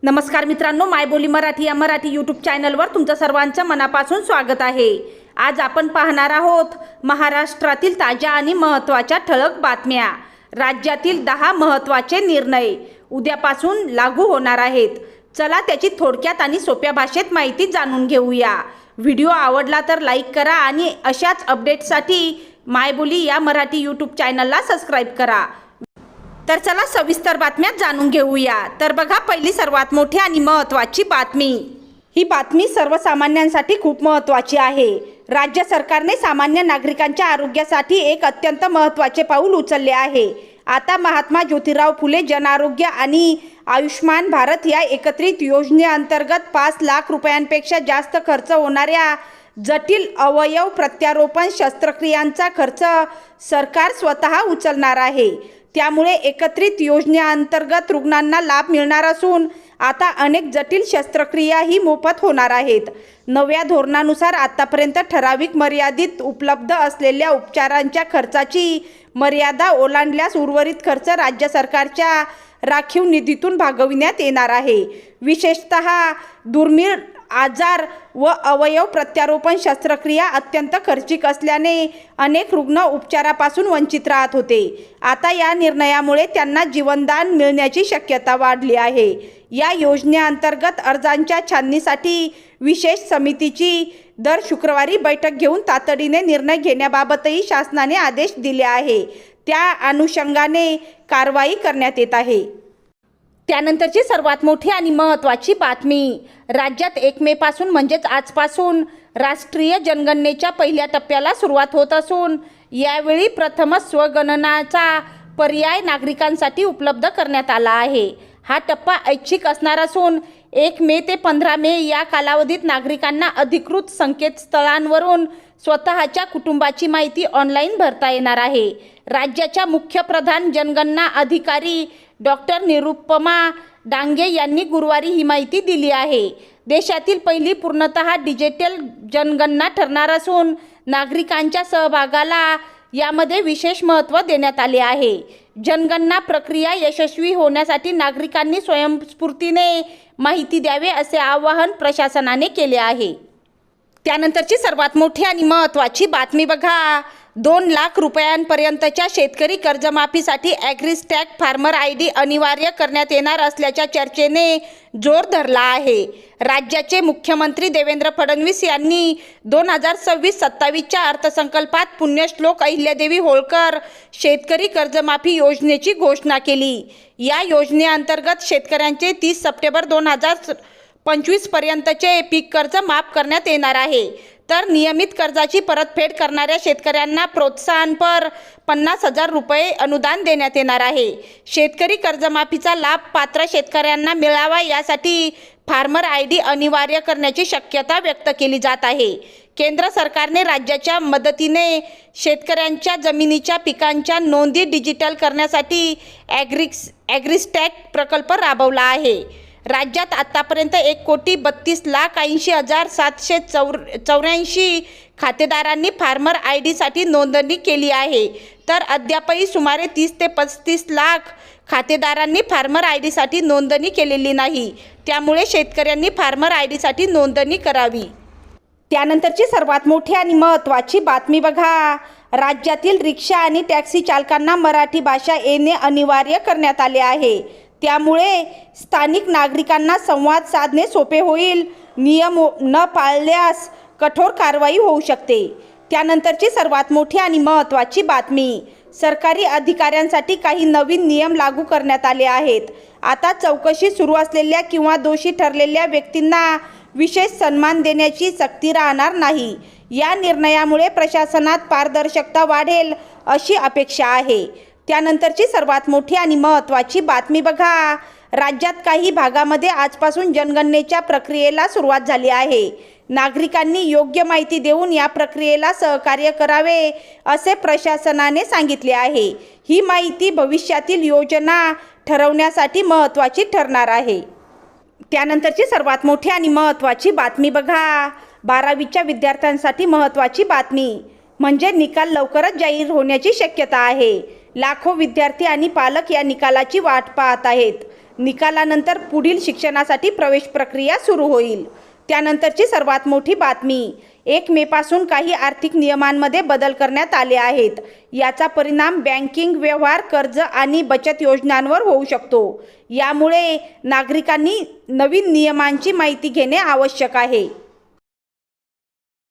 नमस्कार मित्रांनो, मायबोली मराठी या मराठी यूट्यूब चॅनलवर तुमचं सर्वांचं मनापासून स्वागत आहे। आज आपण पाहणार आहोत महाराष्ट्रातील ताज्या आणि महत्त्वाच्या ठळक बातम्या। राज्यातील 10 महत्त्वाचे निर्णय उद्यापासून लागू होणार आहेत। चला त्याची थोडक्यात आणि सोप्या भाषेत माहिती जाणून घेऊया। व्हिडिओ आवडला तर लाईक करा आणि अशाच अपडेट्ससाठी मायबोली या मराठी यूट्यूब चॅनलला सबस्क्राईब करा। तर चला सविस्तर बातम्या जाणून घेऊया। तर बघा, पहिली सर्वात मोठी आणि महत्त्वाची बातमी। ही बातमी सर्वसामान्यांसाठी खूप महत्त्वाची आहे। राज्य सरकारने सामान्य नागरिकांच्या आरोग्यासाठी एक अत्यंत महत्त्वाचे पाऊल उचलले आहे। आता महात्मा ज्योतिराव फुले जन आरोग्य आणि आयुष्मान भारत या एकत्रित योजनेअंतर्गत 5 लाख रुपयांपेक्षा जास्त खर्च होणाऱ्या जटिल अवयव प्रत्यारोपण शस्त्रक्रियांचा खर्च सरकार स्वतः उचलणार आहे। त्यामुळे एकत्रित योजनेअंतर्गत रुग्णांना लाभ मिळणार असून आता अनेक जटिल शस्त्रक्रियाही मोफत होणार आहेत। नव्या धोरणानुसार आतापर्यंत ठराविक मर्यादित उपलब्ध असलेल्या उपचारांच्या खर्चाची मर्यादा ओलांडल्यास उर्वरित खर्च राज्य सरकारच्या राखीव निधीतून भागविण्यात येणार आहे। विशेषतः दुर्मिळ आजार व अवयव प्रत्यारोपण शस्त्रक्रिया अत्यंत खर्चिक असल्याने अनेक रुग्ण उपचारापासून वंचित राहत होते। आता या निर्णयामुळे त्यांना जीवनदान मिळण्याची शक्यता वाढली आहे। या योजनेअंतर्गत अर्जांच्या छाननीसाठी विशेष समितीची दर शुक्रवारी बैठक घेऊन तातडीने निर्णय घेण्याबाबतही शासनाने आदेश दिले आहे। त्या अनुषंगाने कारवाई करण्यात येत आहे। त्यानंतरची सर्वात मोठी आणि महत्त्वाची बातमी। राज्यात 1 मे पासून म्हणजेच आजपासून राष्ट्रीय जनगणनेच्या पहिल्या टप्प्याला सुरुवात होत असून यावेळी प्रथमच स्वगणनाचा पर्याय नागरिकांसाठी उपलब्ध करण्यात आला आहे। हा टप्पा ऐच्छिक असणार असून 1 मे ते 15 मे या कालावधीत नागरिकांना अधिकृत संकेतस्थळांवरून स्वतःच्या कुटुंबाची माहिती ऑनलाईन भरता येणार आहे। राज्याच्या मुख्य प्रधान जनगणना अधिकारी डॉक्टर निरुपमा डांगे यांनी गुरुवारी ही माहिती दिली आहे। देशातील पहिली पूर्णतः डिजिटल जनगणना ठरणार असून नागरिकांच्या सहभागाला यामध्ये विशेष महत्त्व देण्यात आले आहे। जनगणना प्रक्रिया यशस्वी होण्यासाठी नागरिकांनी स्वयंस्फूर्तीने माहिती द्यावे असे आवाहन प्रशासनाने केले आहे। त्यानंतरची सर्वात मोठी आणि महत्त्वाची बातमी बघा। 2 लाख रुपयांपर्यंतच्या शेतकरी कर्जमाफीसाठी ॲग्रीस्टॅग फार्मर ID अनिवार्य करण्यात येणार असल्याच्या चर्चेने जोर धरला आहे। राज्याचे मुख्यमंत्री देवेंद्र फडणवीस यांनी 2026-27च्या अर्थसंकल्पात पुण्यश्लोक अहिल्यादेवी होळकर शेतकरी कर्जमाफी योजनेची घोषणा केली। या योजनेअंतर्गत शेतकऱ्यांचे 30 सप्टेंबर 2025 पर्यंतचे पीक कर्ज माफ करण्यात येणार आहे। तर नियमित कर्जाची परतफेड करणाऱ्या शेतकऱ्यांना प्रोत्साहनपर 50,000 रुपये अनुदान देण्यात येणार आहे। शेतकरी कर्जमाफीचा लाभ पात्र शेतकऱ्यांना मिळावा यासाठी फार्मर ID अनिवार्य करण्याची शक्यता व्यक्त केली जात आहे। केंद्र सरकारने राज्याच्या मदतीने शेतकऱ्यांच्या जमिनीच्या पिकांच्या नोंदी डिजिटल करण्यासाठी ॲग्रीस्टॅग प्रकल्प राबवला आहे। राज्यात आतापर्यंत 1,32,80,784 खातेदारांनी फार्मर ID साठी नोंदणी केली आहे। तर अद्यापही सुमारे 30 ते 35 लाख खातेदारांनी फार्मर ID साठी नोंदणी केलेली नाही। त्यामुळे शेतकऱ्यांनी फार्मर ID साठी नोंदणी करावी। त्यानंतरची सर्वात मोठी आणि महत्त्वाची बातमी बघा। राज्यातील रिक्षा आणि टॅक्सी चालकांना मराठी भाषा येणे अनिवार्य करण्यात आले आहे। त्यामुळे स्थानिक नागरिकांना संवाद साधणे सोपे होईल। नियम न पाळल्यास कठोर कारवाई होऊ शकते। त्यानंतरची सर्वात मोठी आणि महत्त्वाची बातमी। सरकारी अधिकाऱ्यांसाठी काही नवीन नियम लागू करण्यात आले आहेत। आता चौकशी सुरू असलेल्या किंवा दोषी ठरलेल्या व्यक्तींना विशेष सन्मान देण्याची सक्ती राहणार नाही। या निर्णयामुळे प्रशासनात पारदर्शकता वाढेल अशी अपेक्षा आहे। त्यानंतरची सर्वात मोठी आणि महत्त्वाची बातमी बघा। राज्यात काही भागामध्ये आजपासून जनगणनेच्या प्रक्रियेला सुरुवात झाली आहे। नागरिकांनी योग्य माहिती देऊन या प्रक्रियेला सहकार्य करावे असे प्रशासनाने सांगितले आहे। ही माहिती भविष्यातील योजना ठरवण्यासाठी महत्त्वाची ठरणार आहे। त्यानंतरची सर्वात मोठी आणि महत्त्वाची बातमी बघा। 12वीच्या विद्यार्थ्यांसाठी महत्त्वाची बातमी म्हणजे निकाल लवकरच जाहीर होण्याची शक्यता आहे। लाखो विद्यार्थी आणि पालक या निकालाची वाट पाहत आहेत। निकालानंतर पुढील शिक्षणासाठी प्रवेश प्रक्रिया सुरू होईल. त्यानंतरची सर्वात मोठी बातमी, 1 मेपासून काही आर्थिक नियमांमध्ये बदल करण्यात आले आहेत. याचा परिणाम बँकिंग व्यवहार, कर्ज आणि बचत योजनांवर होऊ शकतो. यामुळे नागरिकांनी नवीन नियमांची माहिती घेणे आवश्यक आहे.